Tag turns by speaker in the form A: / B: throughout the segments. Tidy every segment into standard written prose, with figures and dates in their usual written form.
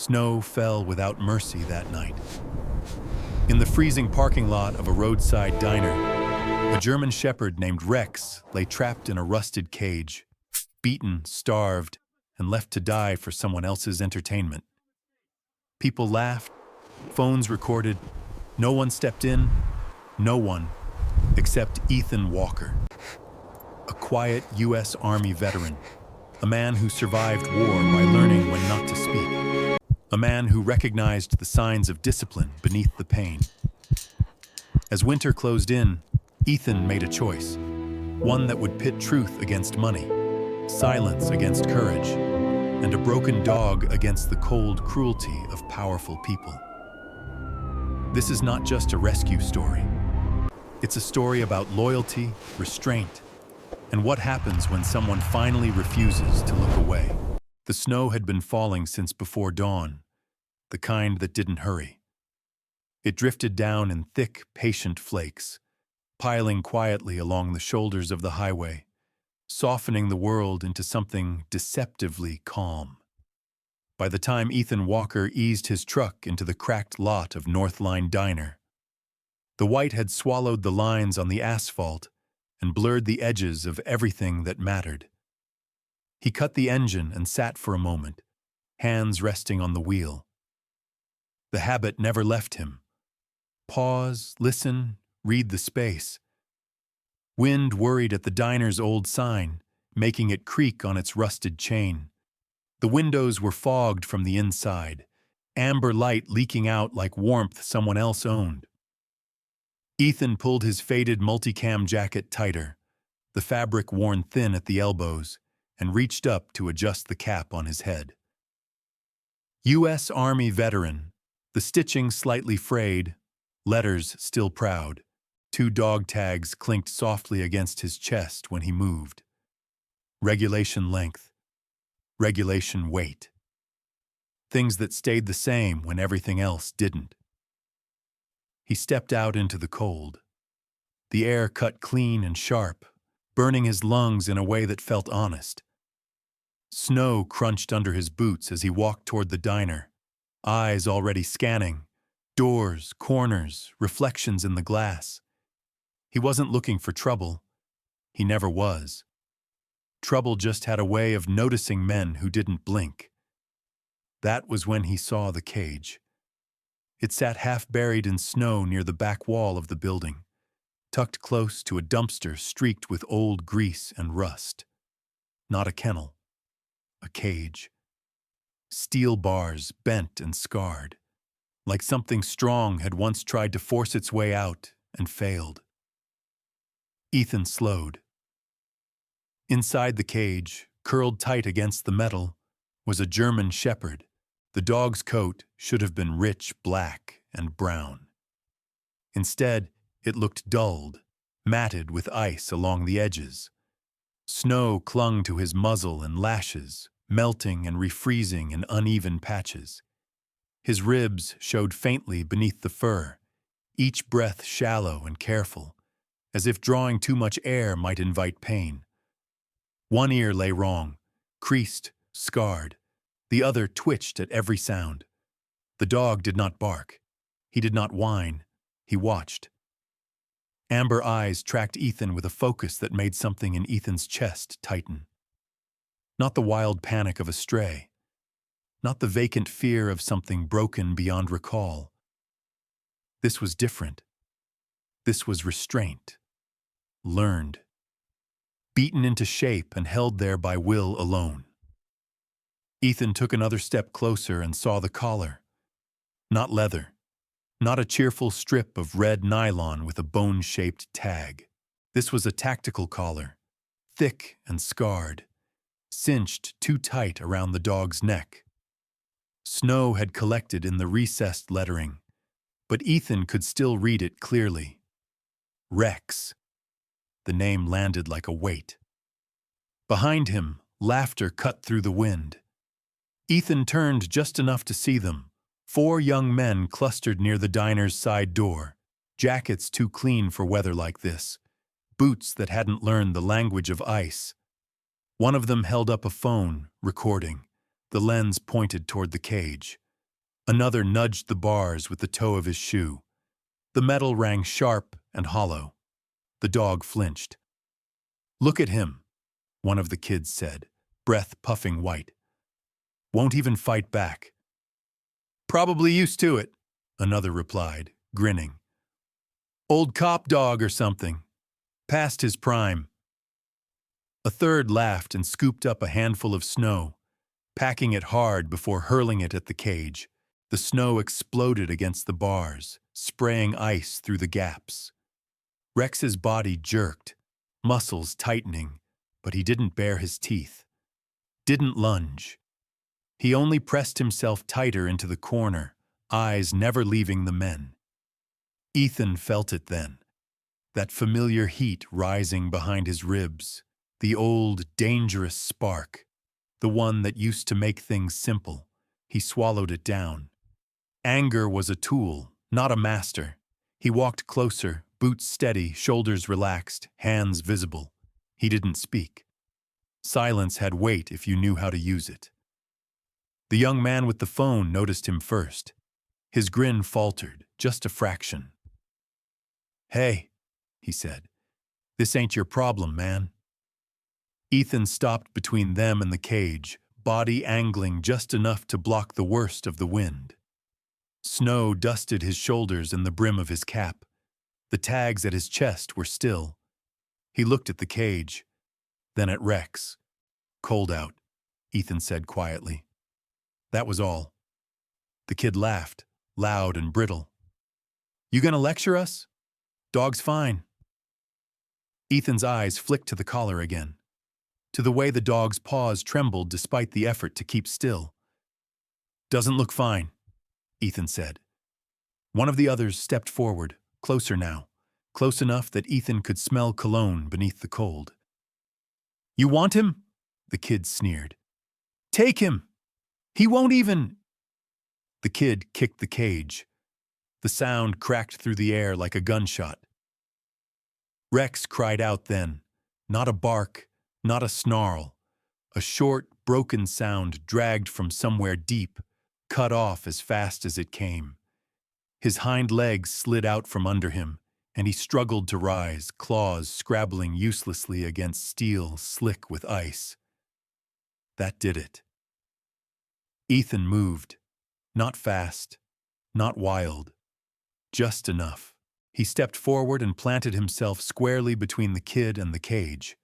A: Snow fell without mercy that night. In the freezing parking lot of a roadside diner, a German shepherd named Rex lay trapped in a rusted cage, beaten, starved, and left to die for someone else's entertainment. People laughed, phones recorded, no one stepped in, no one except Ethan Walker, a quiet U.S. Army veteran, a man who survived war by learning when not to speak, a man who recognized the signs of discipline beneath the pain. As winter closed in, Ethan made a choice, one that would pit truth against money, silence against courage, and a broken dog against the cold cruelty of powerful people. This is not just a rescue story. It's a story about loyalty, restraint, and what happens when someone finally refuses to look away. The snow had been falling since before dawn, the kind that didn't hurry. It drifted down in thick, patient flakes, piling quietly along the shoulders of the highway, softening the world into something deceptively calm. By the time Ethan Walker eased his truck into the cracked lot of Northline Diner, the white had swallowed the lines on the asphalt and blurred the edges of everything that mattered. He cut the engine and sat for a moment, hands resting on the wheel. The habit never left him. Pause, listen, read the space. Wind worried at the diner's old sign, making it creak on its rusted chain. The windows were fogged from the inside, amber light leaking out like warmth someone else owned. Ethan pulled his faded multicam jacket tighter, the fabric worn thin at the elbows, and reached up to adjust the cap on his head. U.S. Army veteran, the stitching slightly frayed, letters still proud. 2 dog tags clinked softly against his chest when he moved. Regulation length. Regulation weight. Things that stayed the same when everything else didn't. He stepped out into the cold. The air cut clean and sharp, burning his lungs in a way that felt honest. Snow crunched under his boots as he walked toward the diner, eyes already scanning, doors, corners, reflections in the glass. He wasn't looking for trouble. He never was. Trouble just had a way of noticing men who didn't blink. That was when he saw the cage. It sat half buried in snow near the back wall of the building, tucked close to a dumpster streaked with old grease and rust. Not a kennel, a cage. Steel bars bent and scarred, like something strong had once tried to force its way out and failed. Ethan slowed. Inside the cage, curled tight against the metal, was a German shepherd. The dog's coat should have been rich black and brown. Instead, it looked dulled, matted with ice along the edges. Snow clung to his muzzle and lashes, melting and refreezing in uneven patches. His ribs showed faintly beneath the fur, each breath shallow and careful, as if drawing too much air might invite pain. One ear lay wrong, creased, scarred. The other twitched at every sound. The dog did not bark. He did not whine. He watched. Amber eyes tracked Ethan with a focus that made something in Ethan's chest tighten. Not the wild panic of a stray. Not the vacant fear of something broken beyond recall. This was different. This was restraint. Learned. Beaten into shape and held there by will alone. Ethan took another step closer and saw the collar. Not leather. Not a cheerful strip of red nylon with a bone-shaped tag. This was a tactical collar, thick and scarred, cinched too tight around the dog's neck. Snow had collected in the recessed lettering, but Ethan could still read it clearly. Rex. The name landed like a weight. Behind him, laughter cut through the wind. Ethan turned just enough to see them. 4 young men clustered near the diner's side door, jackets too clean for weather like this, boots that hadn't learned the language of ice. One of them held up a phone, recording, the lens pointed toward the cage. Another nudged the bars with the toe of his shoe. The metal rang sharp and hollow. The dog flinched. "Look at him," one of the kids said, breath puffing white. "Won't even fight back." "Probably used to it," another replied, grinning. "Old cop dog or something. Past his prime." A third laughed and scooped up a handful of snow, packing it hard before hurling it at the cage. The snow exploded against the bars, spraying ice through the gaps. Rex's body jerked, muscles tightening, but he didn't bare his teeth. Didn't lunge. He only pressed himself tighter into the corner, eyes never leaving the men. Ethan felt it then, that familiar heat rising behind his ribs, the old, dangerous spark, the one that used to make things simple. He swallowed it down. Anger was a tool, not a master. He walked closer, boots steady, shoulders relaxed, hands visible. He didn't speak. Silence had weight if you knew how to use it. The young man with the phone noticed him first. His grin faltered, just a fraction. "Hey," he said, "this ain't your problem, man." Ethan stopped between them and the cage, body angling just enough to block the worst of the wind. Snow dusted his shoulders and the brim of his cap. The tags at his chest were still. He looked at the cage, then at Rex. "Cold out," Ethan said quietly. That was all. The kid laughed, loud and brittle. "You gonna lecture us? Dog's fine." Ethan's eyes flicked to the collar again, to the way the dog's paws trembled despite the effort to keep still. "Doesn't look fine," Ethan said. One of the others stepped forward, closer now, close enough that Ethan could smell cologne beneath the cold. "You want him?" the kid sneered. "Take him! He won't even—" The kid kicked the cage. The sound cracked through the air like a gunshot. Rex cried out then, not a bark, not a snarl, a short, broken sound dragged from somewhere deep, cut off as fast as it came. His hind legs slid out from under him, and he struggled to rise, claws scrabbling uselessly against steel slick with ice. That did it. Ethan moved, not fast, not wild, just enough. He stepped forward and planted himself squarely between the kid and the cage,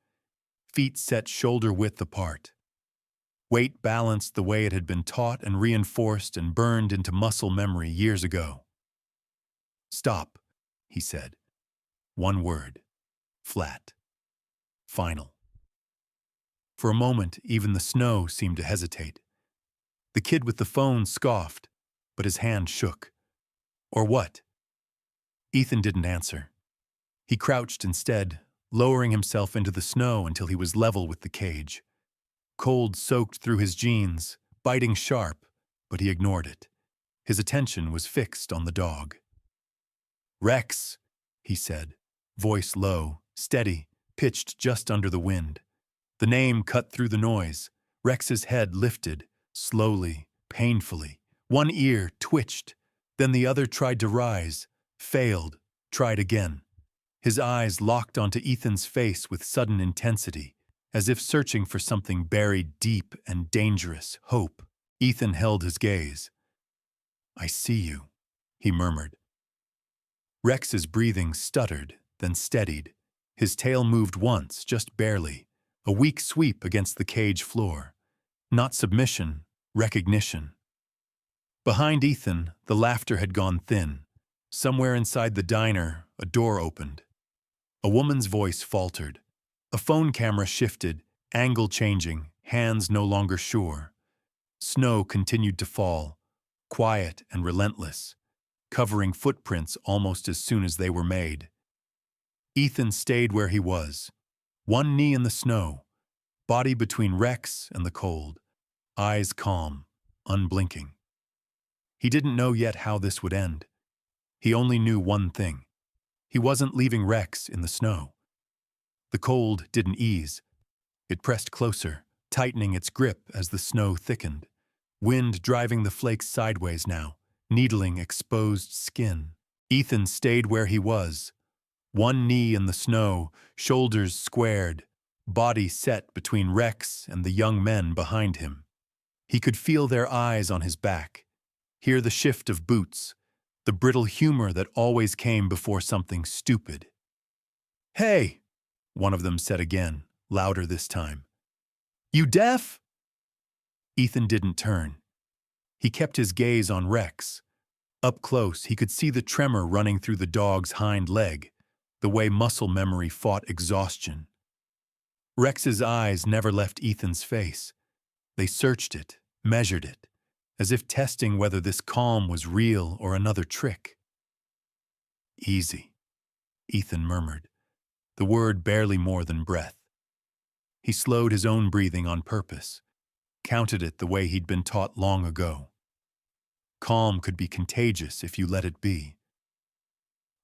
A: feet set shoulder-width apart. Weight balanced the way it had been taught and reinforced and burned into muscle memory years ago. "Stop," he said. One word. Flat. Final. For a moment, even the snow seemed to hesitate. The kid with the phone scoffed, but his hand shook. "Or what?" Ethan didn't answer. He crouched instead, lowering himself into the snow until he was level with the cage. Cold soaked through his jeans, biting sharp, but he ignored it. His attention was fixed on the dog. "Rex," he said, voice low, steady, pitched just under the wind. The name cut through the noise. Rex's head lifted, slowly, painfully. One ear twitched, then the other tried to rise, failed, tried again. His eyes locked onto Ethan's face with sudden intensity, as if searching for something buried deep and dangerous, hope. Ethan held his gaze. "I see you," he murmured. Rex's breathing stuttered, then steadied. His tail moved once, just barely, a weak sweep against the cage floor. Not submission, recognition. Behind Ethan, the laughter had gone thin. Somewhere inside the diner, a door opened. A woman's voice faltered. A phone camera shifted, angle changing, hands no longer sure. Snow continued to fall, quiet and relentless, covering footprints almost as soon as they were made. Ethan stayed where he was, one knee in the snow, body between Rex and the cold, eyes calm, unblinking. He didn't know yet how this would end. He only knew one thing. He wasn't leaving Rex in the snow. The cold didn't ease. It pressed closer, tightening its grip as the snow thickened. wind driving the flakes sideways now, needling exposed skin. Ethan stayed where he was, one knee in the snow, shoulders squared, body set between Rex and the young men behind him. He could feel their eyes on his back, hear the shift of boots, the brittle humor that always came before something stupid. "Hey," one of them said again, louder this time. "You deaf?" Ethan didn't turn. He kept his gaze on Rex. Up close, he could see the tremor running through the dog's hind leg, the way muscle memory fought exhaustion. Rex's eyes never left Ethan's face. They searched it, measured it, as if testing whether this calm was real or another trick. "Easy," Ethan murmured, the word barely more than breath. He slowed his own breathing on purpose, counted it the way he'd been taught long ago. Calm could be contagious if you let it be.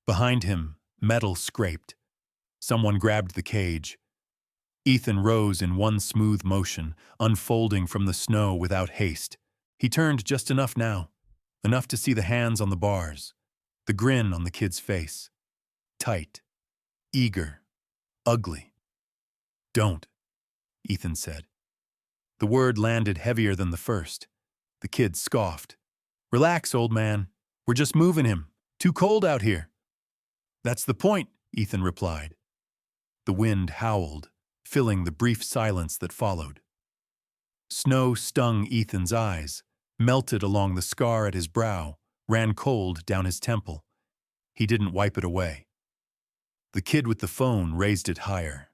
A: Behind him, metal scraped. Someone grabbed the cage. Ethan rose in one smooth motion, unfolding from the snow without haste. He turned just enough now, enough to see the hands on the bars, the grin on the kid's face. Tight, eager, ugly. "Don't," Ethan said. The word landed heavier than the first. The kid scoffed. "Relax, old man. We're just moving him. Too cold out here." "That's the point," Ethan replied. The wind howled, filling the brief silence that followed. Snow stung Ethan's eyes, melted along the scar at his brow, ran cold down his temple. He didn't wipe it away. The kid with the phone raised it higher.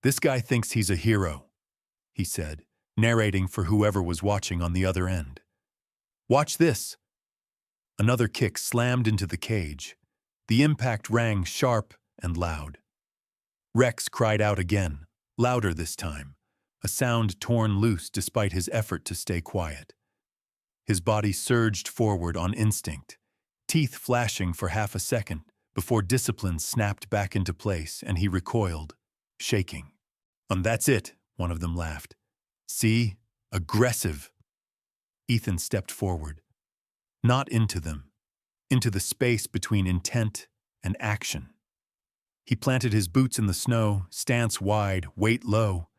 A: "This guy thinks he's a hero," he said, narrating for whoever was watching on the other end. "Watch this." Another kick slammed into the cage. The impact rang sharp and loud. Rex cried out again, louder this time, a sound torn loose despite his effort to stay quiet. His body surged forward on instinct, teeth flashing for half a second before discipline snapped back into place and he recoiled, shaking. "And that's it," one of them laughed. "See? Aggressive." Ethan stepped forward. Not into them, into the space between intent and action. He planted his boots in the snow, stance wide, weight low.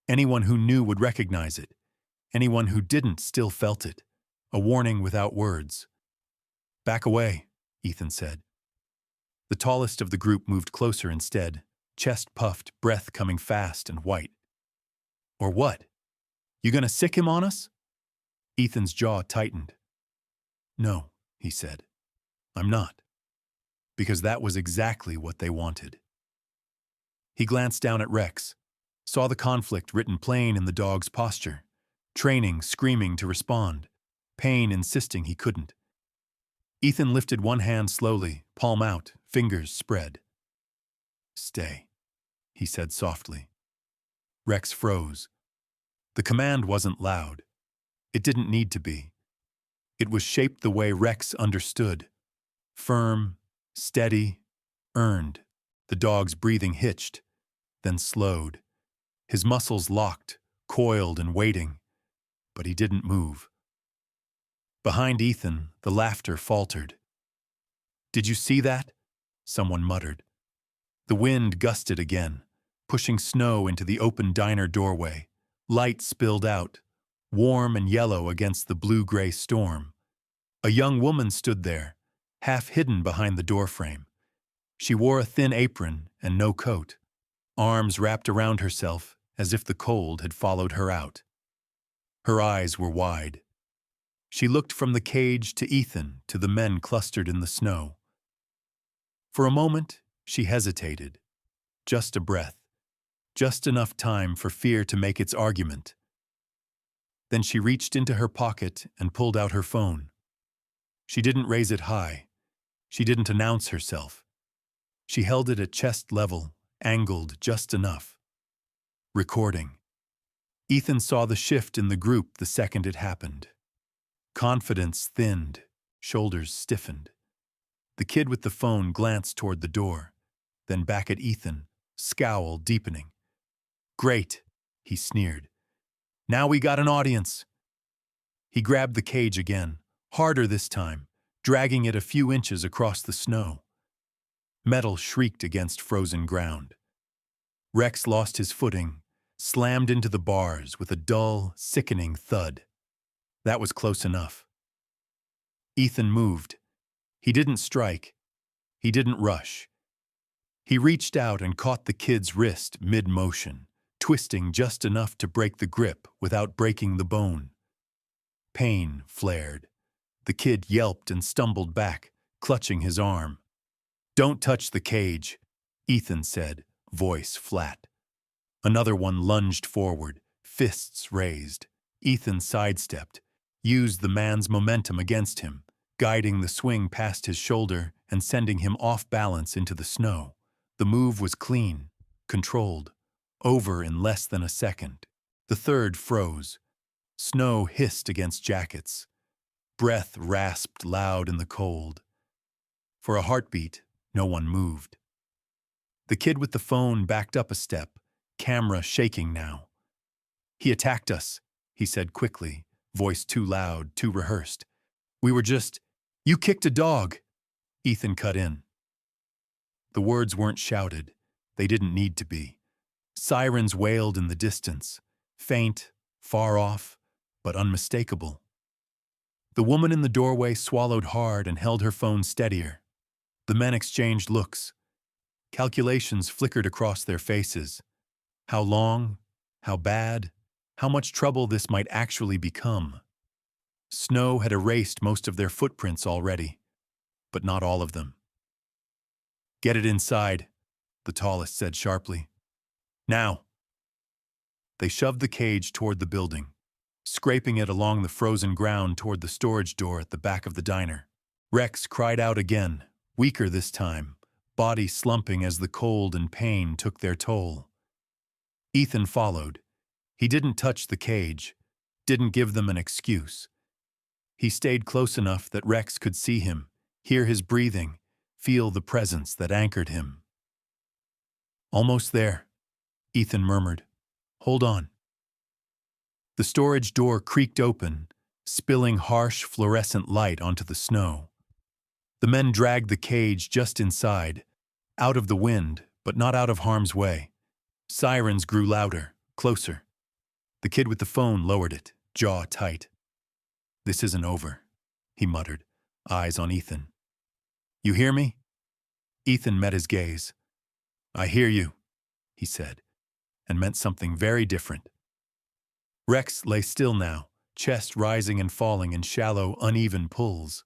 A: Anyone who knew would recognize it. Anyone who didn't still felt it. A warning without words. "Back away," Ethan said. The tallest of the group moved closer instead, chest puffed, breath coming fast and white. "Or what? You gonna sick him on us?" Ethan's jaw tightened. "No," he said. "I'm not." Because that was exactly what they wanted. He glanced down at Rex, saw the conflict written plain in the dog's posture, training, screaming to respond, pain insisting he couldn't. Ethan lifted one hand slowly, palm out, fingers spread. "Stay," he said softly. Rex froze. The command wasn't loud. It didn't need to be. It was shaped the way Rex understood. Firm, steady, earned. The dog's breathing hitched, then slowed. His muscles locked, coiled and waiting, but he didn't move. Behind Ethan, the laughter faltered. "Did you see that?" someone muttered. The wind gusted again, pushing snow into the open diner doorway. Light spilled out, warm and yellow against the blue-gray storm. A young woman stood there, half hidden behind the doorframe. She wore a thin apron and no coat, arms wrapped around herself as if the cold had followed her out. Her eyes were wide. She looked from the cage to Ethan to the men clustered in the snow. For a moment, she hesitated. Just a breath. Just enough time for fear to make its argument. Then she reached into her pocket and pulled out her phone. She didn't raise it high. She didn't announce herself. She held it at chest level, angled just enough. Recording. Ethan saw the shift in the group the second it happened. Confidence thinned, shoulders stiffened. The kid with the phone glanced toward the door, then back at Ethan, scowl deepening. "Great," he sneered. "Now we got an audience." He grabbed the cage again, harder this time, dragging it a few inches across the snow. Metal shrieked against frozen ground. Rex lost his footing, slammed into the bars with a dull, sickening thud. That was close enough. Ethan moved. He didn't strike. He didn't rush. He reached out and caught the kid's wrist mid-motion, twisting just enough to break the grip without breaking the bone. Pain flared. The kid yelped and stumbled back, clutching his arm. "Don't touch the cage," Ethan said, voice flat. Another one lunged forward, fists raised. Ethan sidestepped, used the man's momentum against him, guiding the swing past his shoulder and sending him off balance into the snow. The move was clean, controlled, over in less than a second. The third froze. Snow hissed against jackets. Breath rasped loud in the cold. For a heartbeat, no one moved. The kid with the phone backed up a step, camera shaking now. "He attacked us," he said quickly, voice too loud, too rehearsed. "We were just—" "You kicked a dog," Ethan cut in. The words weren't shouted. They didn't need to be. Sirens wailed in the distance, faint, far off, but unmistakable. The woman in the doorway swallowed hard and held her phone steadier. The men exchanged looks. Calculations flickered across their faces. How long? How bad? How much trouble this might actually become? Snow had erased most of their footprints already, but not all of them. "Get it inside," the tallest said sharply. "Now." They shoved the cage toward the building, scraping it along the frozen ground toward the storage door at the back of the diner. Rex cried out again, weaker this time, body slumping as the cold and pain took their toll. Ethan followed. He didn't touch the cage, didn't give them an excuse. He stayed close enough that Rex could see him, hear his breathing, feel the presence that anchored him. "Almost there," Ethan murmured. "Hold on." The storage door creaked open, spilling harsh fluorescent light onto the snow. The men dragged the cage just inside, out of the wind, but not out of harm's way. Sirens grew louder, closer. The kid with the phone lowered it, jaw tight. "This isn't over," he muttered, eyes on Ethan. "You hear me?" Ethan met his gaze. "I hear you," he said, and meant something very different. Rex lay still now, chest rising and falling in shallow, uneven pulls.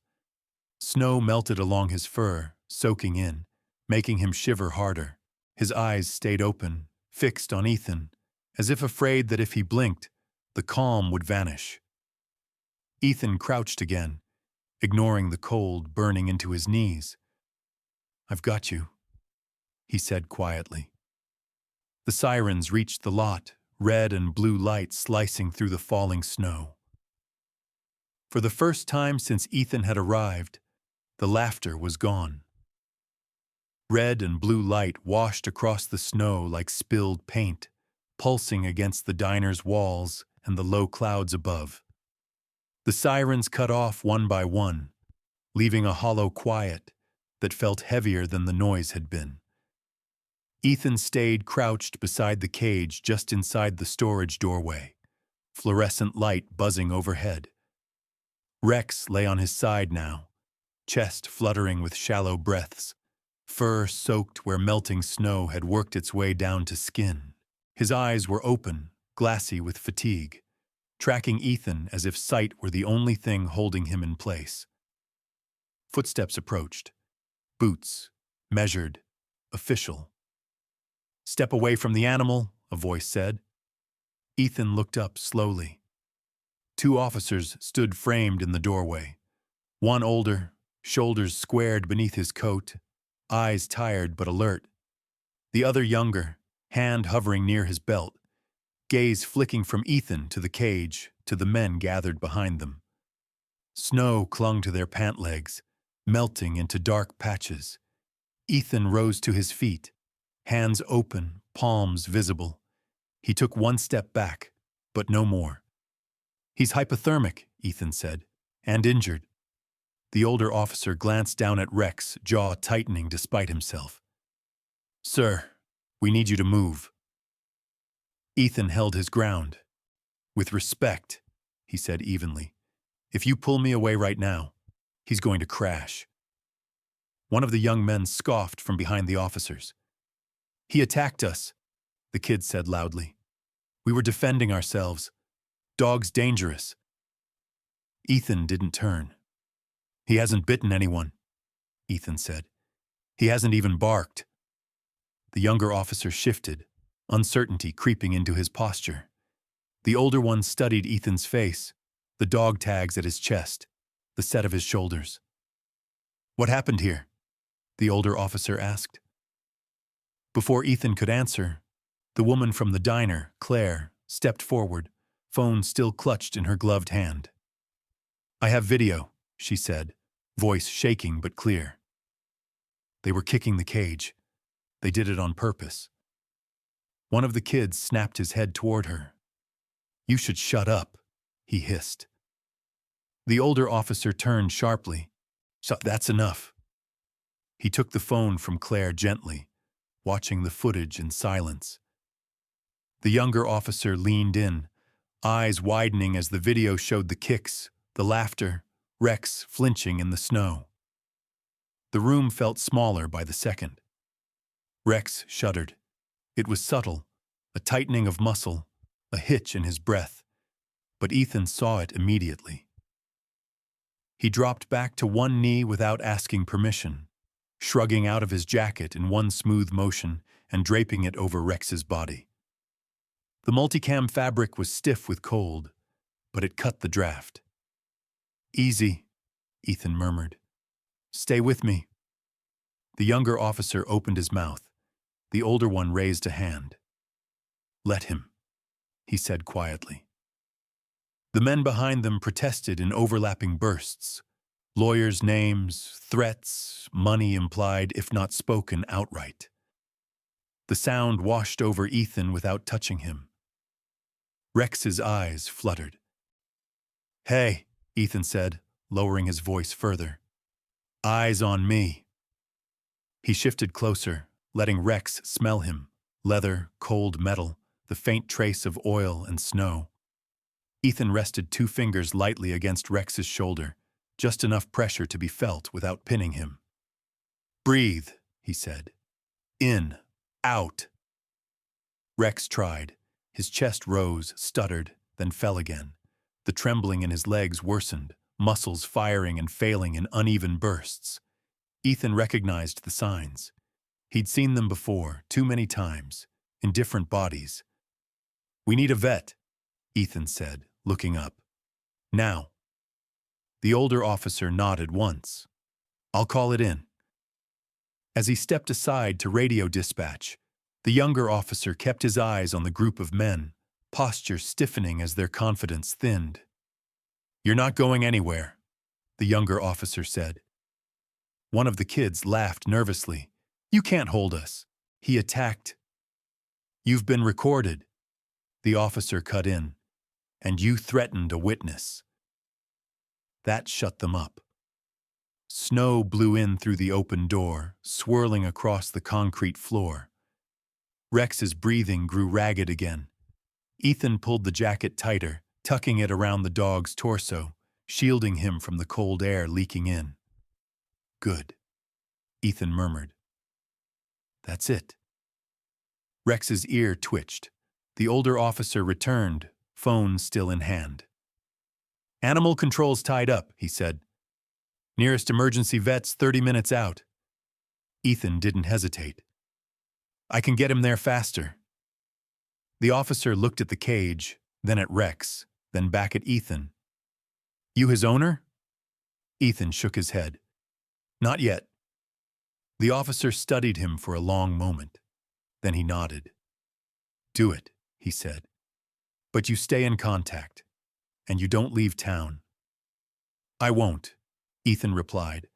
A: Snow melted along his fur, soaking in, making him shiver harder. His eyes stayed open, fixed on Ethan, as if afraid that if he blinked, the calm would vanish. Ethan crouched again, ignoring the cold burning into his knees. "I've got you," he said quietly. The sirens reached the lot, red and blue light slicing through the falling snow. For the first time since Ethan had arrived, the laughter was gone. Red and blue light washed across the snow like spilled paint, pulsing against the diner's walls and the low clouds above. The sirens cut off one by one, leaving a hollow quiet that felt heavier than the noise had been. Ethan stayed crouched beside the cage just inside the storage doorway, fluorescent light buzzing overhead. Rex lay on his side now, chest fluttering with shallow breaths, fur soaked where melting snow had worked its way down to skin. His eyes were open, glassy with fatigue, tracking Ethan as if sight were the only thing holding him in place. Footsteps approached. Boots, measured, official. "Step away from the animal," a voice said. Ethan looked up slowly. Two officers stood framed in the doorway. One older, shoulders squared beneath his coat, eyes tired but alert. The other younger, hand hovering near his belt, gaze flicking from Ethan to the cage, to the men gathered behind them. Snow clung to their pant legs, melting into dark patches. Ethan rose to his feet, hands open, palms visible. He took one step back, but no more. "He's hypothermic," Ethan said. And injured. The older officer glanced down at Rex, jaw tightening despite himself. Sir, we need you to move. Ethan held his ground. With respect, he said evenly. If you pull me away right now, he's going to crash. One of the young men scoffed from behind the officers. He attacked us, the kid said loudly. We were defending ourselves. Dog's dangerous. Ethan didn't turn. He hasn't bitten anyone, Ethan said. He hasn't even barked. The younger officer shifted, uncertainty creeping into his posture. The older one studied Ethan's face, the dog tags at his chest, the set of his shoulders. What happened here? The older officer asked. Before Ethan could answer, the woman from the diner, Claire, stepped forward, phone still clutched in her gloved hand. I have video, she said, voice shaking but clear. They were kicking the cage. They did it on purpose. One of the kids snapped his head toward her. You should shut up, he hissed. The older officer turned sharply. So that's enough. He took the phone from Claire gently, watching the footage in silence. The younger officer leaned in, eyes widening as the video showed the kicks, the laughter, Rex flinching in the snow. The room felt smaller by the second. Rex shuddered. It was subtle, a tightening of muscle, a hitch in his breath, but Ethan saw it immediately. He dropped back to one knee without asking permission, shrugging out of his jacket in one smooth motion and draping it over Rex's body. The multicam fabric was stiff with cold, but it cut the draft. Easy, Ethan murmured. Stay with me. The younger officer opened his mouth. The older one raised a hand. Let him, he said quietly. The men behind them protested in overlapping bursts. Lawyers' names, threats, money implied, if not spoken outright. The sound washed over Ethan without touching him. Rex's eyes fluttered. Hey, Ethan said, lowering his voice further. Eyes on me. He shifted closer, letting Rex smell him. Leather, cold metal, the faint trace of oil and snow. Ethan rested 2 fingers lightly against Rex's shoulder, just enough pressure to be felt without pinning him. Breathe, he said. In, out. Rex tried. His chest rose, stuttered, then fell again. The trembling in his legs worsened, muscles firing and failing in uneven bursts. Ethan recognized the signs. He'd seen them before, too many times, in different bodies. We need a vet, Ethan said, looking up. Now. The older officer nodded once. I'll call it in. As he stepped aside to radio dispatch, the younger officer kept his eyes on the group of men, posture stiffening as their confidence thinned. You're not going anywhere, the younger officer said. One of the kids laughed nervously. You can't hold us. He attacked. You've been recorded, the officer cut in, and you threatened a witness. That shut them up. Snow blew in through the open door, swirling across the concrete floor. Rex's breathing grew ragged again. Ethan pulled the jacket tighter, tucking it around the dog's torso, shielding him from the cold air leaking in. Good, Ethan murmured. That's it. Rex's ear twitched. The older officer returned, phone still in hand. Animal control's tied up, he said. Nearest emergency vet's 30 minutes out. Ethan didn't hesitate. I can get him there faster. The officer looked at the cage, then at Rex, then back at Ethan. You his owner? Ethan shook his head. Not yet. The officer studied him for a long moment. Then he nodded. Do it, he said. But you stay in contact, and you don't leave town. I won't, Ethan replied.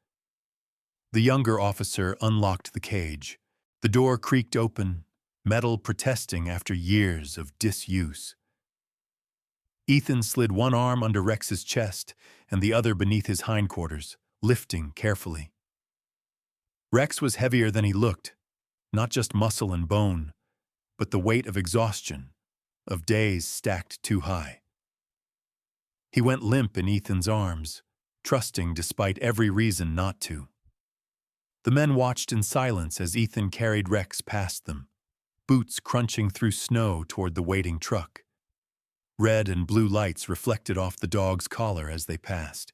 A: The younger officer unlocked the cage. The door creaked open, metal protesting after years of disuse. Ethan slid one arm under Rex's chest and the other beneath his hindquarters, lifting carefully. Rex was heavier than he looked, not just muscle and bone, but the weight of exhaustion, of days stacked too high. He went limp in Ethan's arms, trusting despite every reason not to. The men watched in silence as Ethan carried Rex past them, boots crunching through snow toward the waiting truck. Red and blue lights reflected off the dog's collar as they passed.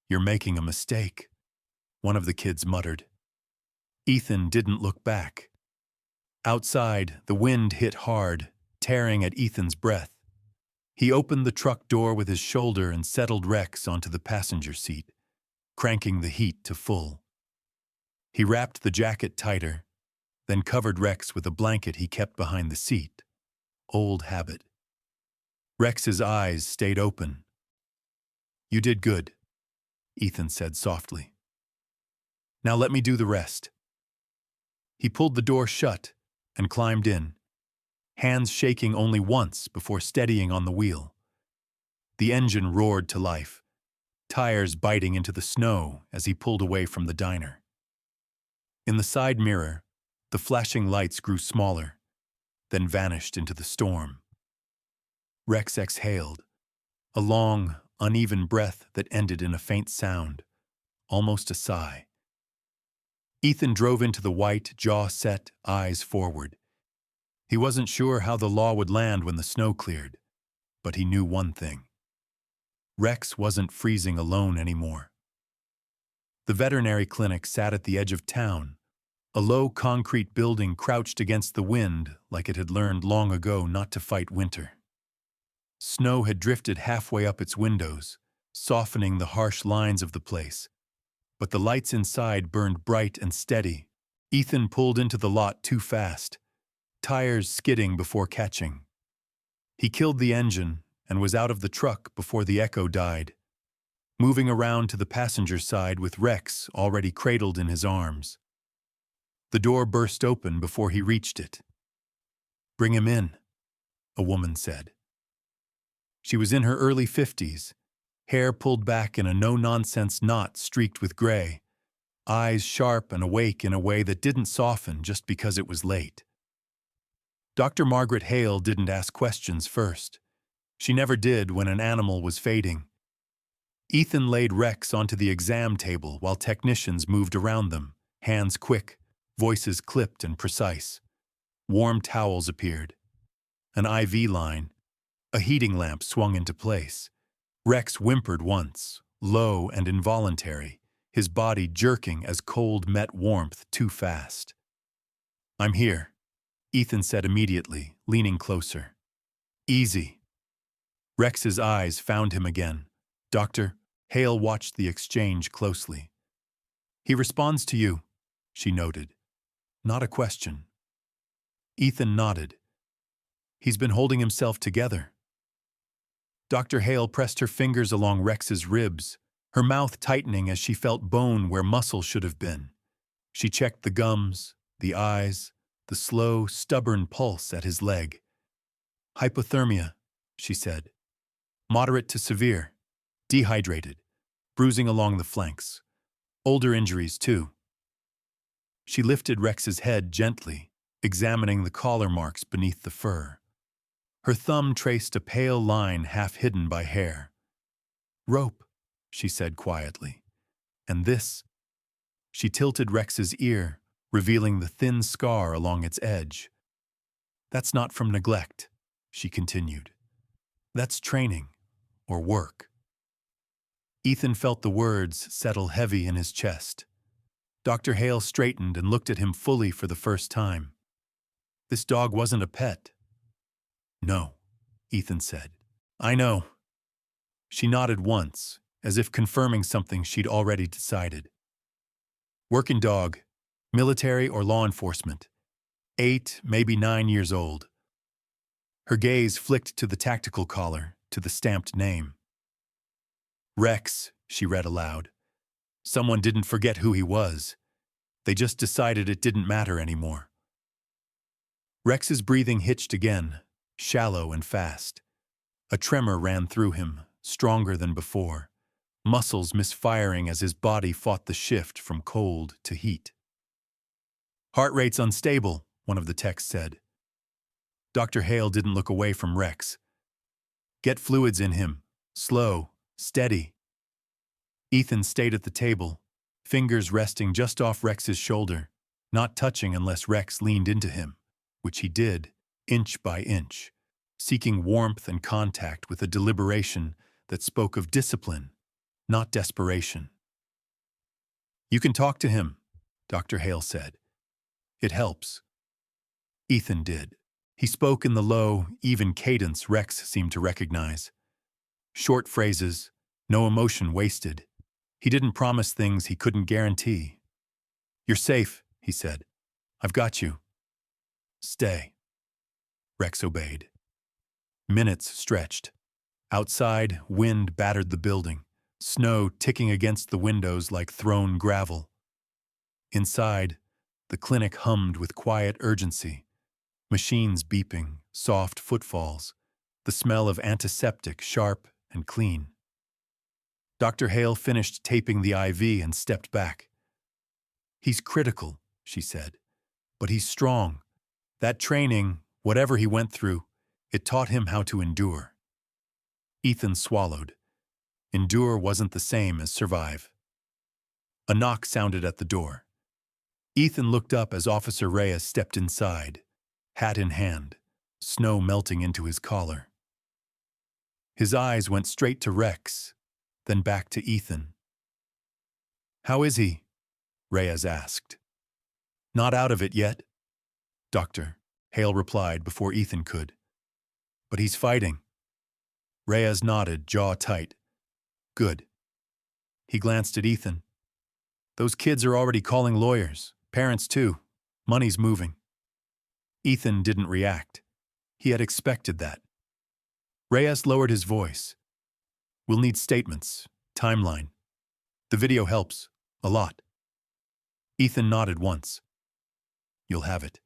A: "You're making a mistake," one of the kids muttered. Ethan didn't look back. Outside, the wind hit hard, tearing at Ethan's breath. He opened the truck door with his shoulder and settled Rex onto the passenger seat, cranking the heat to full. He wrapped the jacket tighter, then covered Rex with a blanket he kept behind the seat. Old habit. Rex's eyes stayed open. "You did good," Ethan said softly. "Now let me do the rest." He pulled the door shut and climbed in, hands shaking only once before steadying on the wheel. The engine roared to life, tires biting into the snow as he pulled away from the diner. In the side mirror, the flashing lights grew smaller, then vanished into the storm. Rex exhaled, a long, uneven breath that ended in a faint sound, almost a sigh. Ethan drove into the white, jaw set, eyes forward. He wasn't sure how the law would land when the snow cleared, but he knew one thing. Rex wasn't freezing alone anymore. The veterinary clinic sat at the edge of town, a low concrete building crouched against the wind like it had learned long ago not to fight winter. Snow had drifted halfway up its windows, softening the harsh lines of the place, but the lights inside burned bright and steady. Ethan pulled into the lot too fast, tires skidding before catching. He killed the engine and was out of the truck before the echo died, moving around to the passenger side with Rex already cradled in his arms. The door burst open before he reached it. "Bring him in," a woman said. She was in her early 50s, hair pulled back in a no-nonsense knot streaked with gray, eyes sharp and awake in a way that didn't soften just because it was late. Dr. Margaret Hale didn't ask questions first. She never did when an animal was fading. Ethan laid Rex onto the exam table while technicians moved around them, hands quick, voices clipped and precise. Warm towels appeared. An IV line. A heating lamp swung into place. Rex whimpered once, low and involuntary, his body jerking as cold met warmth too fast. "I'm here," Ethan said immediately, leaning closer. "Easy." Rex's eyes found him again. "Doctor," Hale watched the exchange closely. "He responds to you," she noted. "Not a question." Ethan nodded. "He's been holding himself together." Dr. Hale pressed her fingers along Rex's ribs, her mouth tightening as she felt bone where muscle should have been. She checked the gums, the eyes, the slow, stubborn pulse at his leg. "Hypothermia," she said. "Moderate to severe. Dehydrated. Bruising along the flanks. Older injuries, too." She lifted Rex's head gently, examining the collar marks beneath the fur. Her thumb traced a pale line half hidden by hair. "Rope," she said quietly. "And this." She tilted Rex's ear, revealing the thin scar along its edge. "That's not from neglect," she continued. "That's training, or work." Ethan felt the words settle heavy in his chest. Dr. Hale straightened and looked at him fully for the first time. "This dog wasn't a pet." "No," Ethan said. "I know." She nodded once, as if confirming something she'd already decided. "Working dog, military or law enforcement. 8, maybe 9 years old." Her gaze flicked to the tactical collar, to the stamped name. "Rex," she read aloud. "Someone didn't forget who he was. They just decided it didn't matter anymore." Rex's breathing hitched again, shallow and fast. A tremor ran through him, stronger than before, muscles misfiring as his body fought the shift from cold to heat. "Heart rate's unstable," one of the techs said. Dr. Hale didn't look away from Rex. "Get fluids in him. Slow, steady." Ethan stayed at the table, fingers resting just off Rex's shoulder, not touching unless Rex leaned into him, which he did, inch by inch, seeking warmth and contact with a deliberation that spoke of discipline, not desperation. "You can talk to him," Dr. Hale said. "It helps." Ethan did. He spoke in the low, even cadence Rex seemed to recognize. Short phrases, no emotion wasted. He didn't promise things he couldn't guarantee. "You're safe," he said. "I've got you." "Stay." Rex obeyed. Minutes stretched. Outside, wind battered the building, snow ticking against the windows like thrown gravel. Inside, the clinic hummed with quiet urgency. Machines beeping, soft footfalls, the smell of antiseptic sharp and clean. Dr. Hale finished taping the IV and stepped back. "He's critical," she said, "but he's strong. That training, whatever he went through, it taught him how to endure." Ethan swallowed. Endure wasn't the same as survive. A knock sounded at the door. Ethan looked up as Officer Reyes stepped inside, hat in hand, snow melting into his collar. His eyes went straight to Rex, then back to Ethan. "How is he?" Reyes asked. "Not out of it yet, Doctor," Hale replied before Ethan could. "But he's fighting." Reyes nodded, jaw tight. "Good." He glanced at Ethan. "Those kids are already calling lawyers, parents too. Money's moving." Ethan didn't react. He had expected that. Reyes lowered his voice. "We'll need statements, timeline. The video helps, a lot." Ethan nodded once. "You'll have it."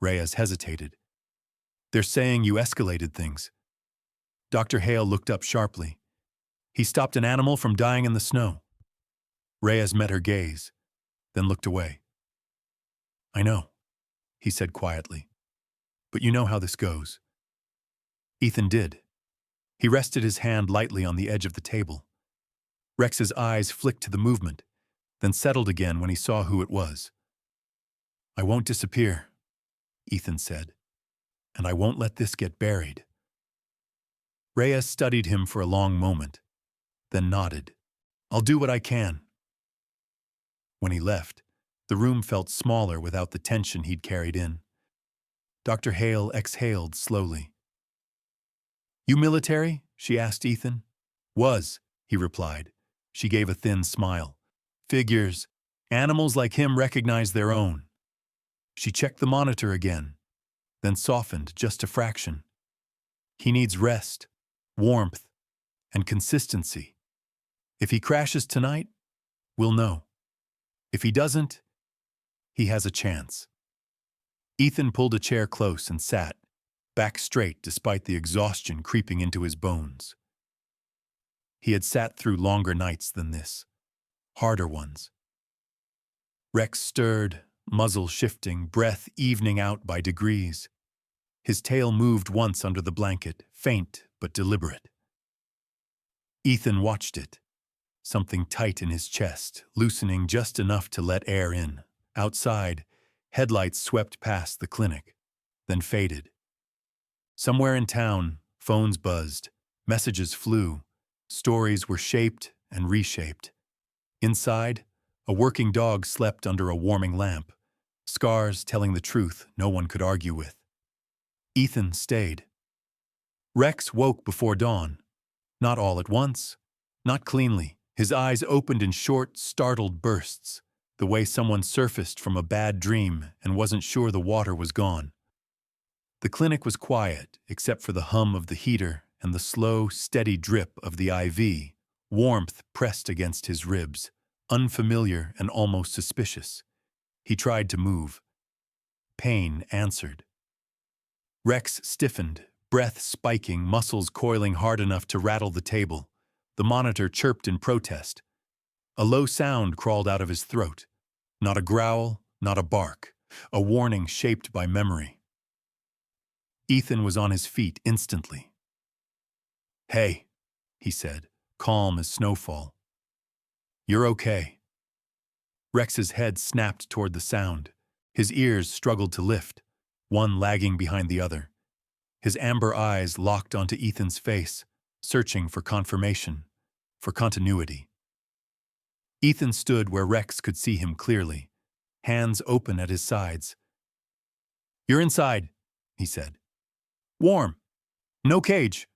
A: Reyes hesitated. "They're saying you escalated things." Dr. Hale looked up sharply. "He stopped an animal from dying in the snow." Reyes met her gaze, then looked away. "I know," he said quietly. "But you know how this goes." Ethan did. He rested his hand lightly on the edge of the table. Rex's eyes flicked to the movement, then settled again when he saw who it was. "I won't disappear," Ethan said, "and I won't let this get buried." Reyes studied him for a long moment, then nodded. "I'll do what I can." When he left, the room felt smaller without the tension he'd carried in. Dr. Hale exhaled slowly. "You military?" she asked Ethan. "Was," he replied. She gave a thin smile. "Figures. Animals like him recognize their own." She checked the monitor again, then softened just a fraction. "He needs rest, warmth, and consistency. If he crashes tonight, we'll know. If he doesn't, he has a chance." Ethan pulled a chair close and sat, back straight despite the exhaustion creeping into his bones. He had sat through longer nights than this, harder ones. Rex stirred, muzzle shifting, breath evening out by degrees. His tail moved once under the blanket, faint but deliberate. Ethan watched it, something tight in his chest, loosening just enough to let air in. Outside, headlights swept past the clinic, then faded. Somewhere in town, phones buzzed, messages flew, stories were shaped and reshaped. Inside, a working dog slept under a warming lamp, scars telling the truth no one could argue with. Ethan stayed. Rex woke before dawn, not all at once, not cleanly. His eyes opened in short, startled bursts, the way someone surfaced from a bad dream and wasn't sure the water was gone. The clinic was quiet, except for the hum of the heater and the slow, steady drip of the IV, warmth pressed against his ribs, unfamiliar and almost suspicious. He tried to move. Pain answered. Rex stiffened, breath spiking, muscles coiling hard enough to rattle the table. The monitor chirped in protest. A low sound crawled out of his throat. Not a growl, not a bark. A warning shaped by memory. Ethan was on his feet instantly. "Hey," he said, calm as snowfall. "You're okay." Rex's head snapped toward the sound. His ears struggled to lift, one lagging behind the other. His amber eyes locked onto Ethan's face, searching for confirmation, for continuity. Ethan stood where Rex could see him clearly, hands open at his sides. "You're inside," he said. "Warm. No cage."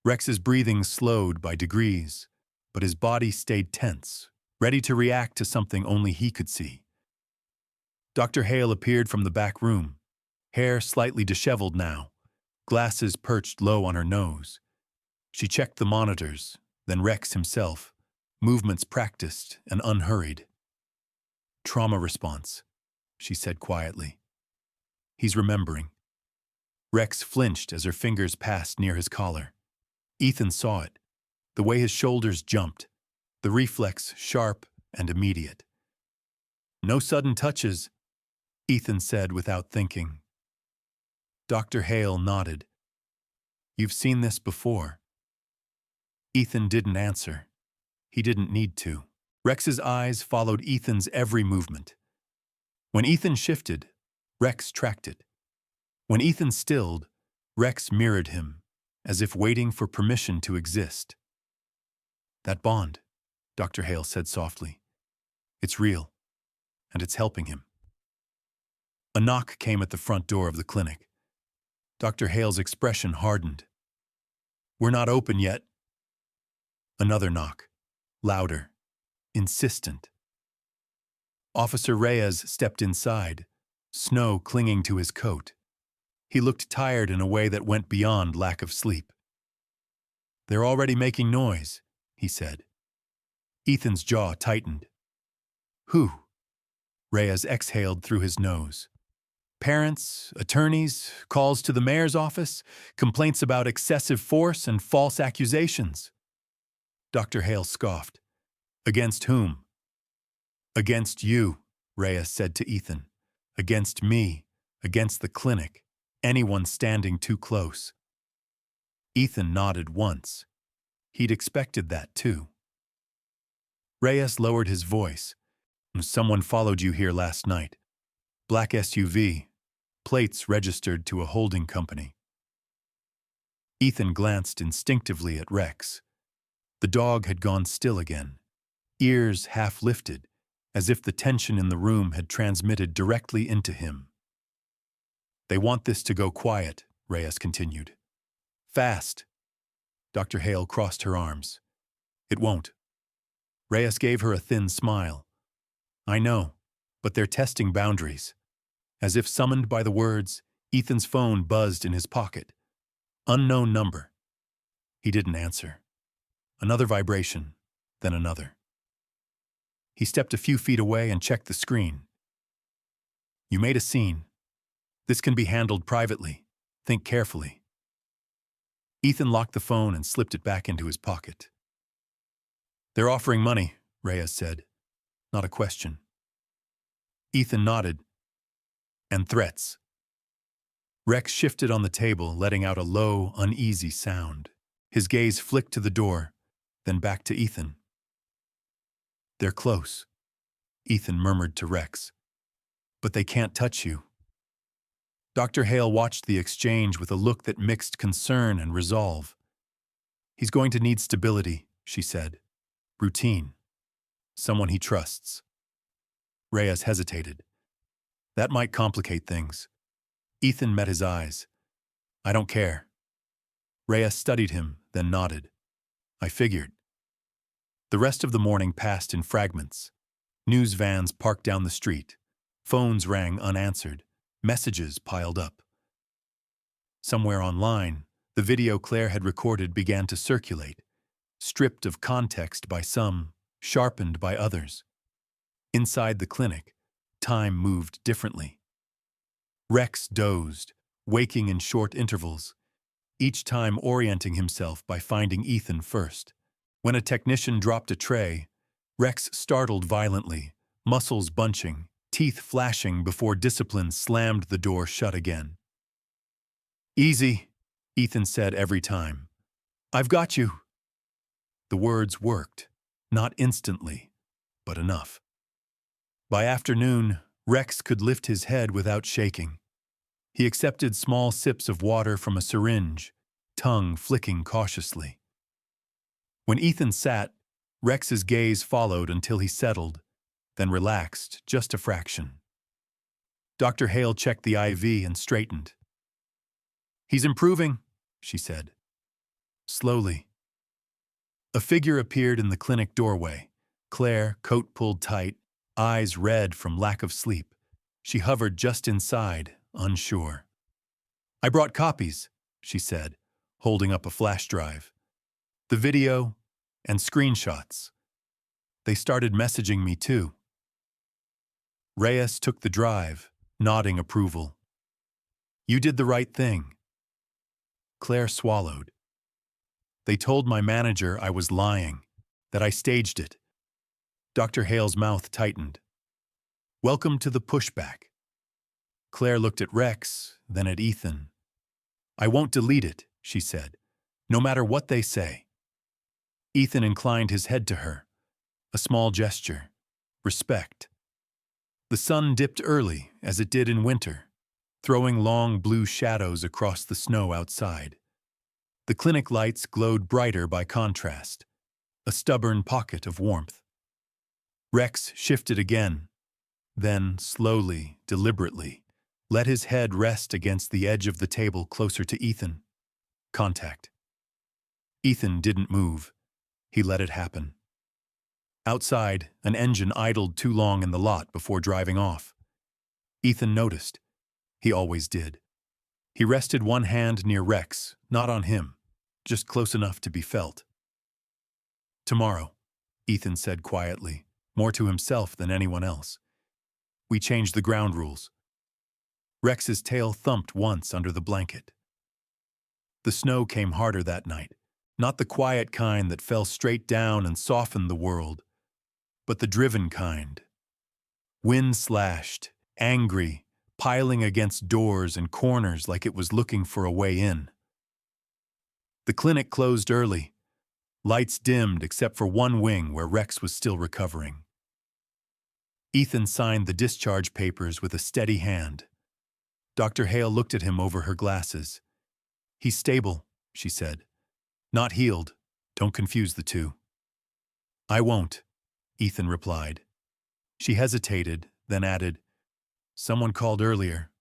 A: Rex's breathing slowed by degrees, but his body stayed tense, ready to react to something only he could see. Dr. Hale appeared from the back room, hair slightly disheveled now, glasses perched low on her nose. She checked the monitors, then Rex himself, movements practiced and unhurried. "Trauma response," she said quietly. "He's remembering." Rex flinched as her fingers passed near his collar. Ethan saw it, the way his shoulders jumped, the reflex sharp and immediate. "No sudden touches," Ethan said without thinking. Dr. Hale nodded. "You've seen this before." Ethan didn't answer. He didn't need to. Rex's eyes followed Ethan's every movement. When Ethan shifted, Rex tracked it. When Ethan stilled, Rex mirrored him, as if waiting for permission to exist. "That bond," Dr. Hale said softly. "It's real, and it's helping him." A knock came at the front door of the clinic. Dr. Hale's expression hardened. "We're not open yet." Another knock, louder, insistent. Officer Reyes stepped inside, snow clinging to his coat. He looked tired in a way that went beyond lack of sleep. "They're already making noise," he said. Ethan's jaw tightened. "Who?" Reyes exhaled through his nose. "Parents, attorneys, calls to the mayor's office, complaints about excessive force and false accusations." Dr. Hale scoffed. "Against whom?" "Against you," Reyes said to Ethan. "Against me, against the clinic. Anyone standing too close." Ethan nodded once. He'd expected that too. Reyes lowered his voice. "Someone followed you here last night. Black SUV, plates registered to a holding company." Ethan glanced instinctively at Rex. The dog had gone still again, ears half lifted, as if the tension in the room had transmitted directly into him. "They want this to go quiet," Reyes continued. "Fast." Dr. Hale crossed her arms. "It won't." Reyes gave her a thin smile. "I know, but they're testing boundaries." As if summoned by the words, Ethan's phone buzzed in his pocket. Unknown number. He didn't answer. Another vibration, then another. He stepped a few feet away and checked the screen. "You made a scene. This can be handled privately. Think carefully." Ethan locked the phone and slipped it back into his pocket. "They're offering money," Reyes said. Not a question. Ethan nodded. "And threats." Rex shifted on the table, letting out a low, uneasy sound. His gaze flicked to the door, then back to Ethan. "They're close," Ethan murmured to Rex. "But they can't touch you." Dr. Hale watched the exchange with a look that mixed concern and resolve. "He's going to need stability," she said. "Routine. Someone he trusts." Reyes hesitated. "That might complicate things." Ethan met his eyes. "I don't care." Reyes studied him, then nodded. "I figured." The rest of the morning passed in fragments. News vans parked down the street. Phones rang unanswered. Messages piled up. Somewhere online, the video Claire had recorded began to circulate, stripped of context by some, sharpened by others. Inside the clinic, time moved differently. Rex dozed, waking in short intervals, each time orienting himself by finding Ethan first. When a technician dropped a tray, Rex startled violently, muscles bunching, teeth flashing before discipline slammed the door shut again. "Easy," Ethan said every time. "I've got you." The words worked, not instantly, but enough. By afternoon, Rex could lift his head without shaking. He accepted small sips of water from a syringe, tongue flicking cautiously. When Ethan sat, Rex's gaze followed until he settled, then relaxed just a fraction. Dr. Hale checked the IV and straightened. "He's improving," she said. Slowly. A figure appeared in the clinic doorway. Claire, coat pulled tight, eyes red from lack of sleep. She hovered just inside, unsure. "I brought copies," she said, holding up a flash drive. "The video and screenshots. They started messaging me too." Reyes took the drive, nodding approval. "You did the right thing." Claire swallowed. "They told my manager I was lying, that I staged it." Dr. Hale's mouth tightened. "Welcome to the pushback." Claire looked at Rex, then at Ethan. "I won't delete it," she said, "no matter what they say." Ethan inclined his head to her, a small gesture. Respect. The sun dipped early, as it did in winter, throwing long blue shadows across the snow outside. The clinic lights glowed brighter by contrast, a stubborn pocket of warmth. Rex shifted again, then, slowly, deliberately, let his head rest against the edge of the table closer to Ethan. Contact. Ethan didn't move. He let it happen. Outside, an engine idled too long in the lot before driving off. Ethan noticed. He always did. He rested one hand near Rex, not on him, just close enough to be felt. "Tomorrow," Ethan said quietly, more to himself than anyone else. "We changed the ground rules." Rex's tail thumped once under the blanket. The snow came harder that night, not the quiet kind that fell straight down and softened the world, but the driven kind. Wind slashed, angry, piling against doors and corners like it was looking for a way in. The clinic closed early. Lights dimmed except for one wing where Rex was still recovering. Ethan signed the discharge papers with a steady hand. Dr. Hale looked at him over her glasses. "He's stable," she said. "Not healed. Don't confuse the two." "I won't," Ethan replied. She hesitated, then added, "Someone called earlier,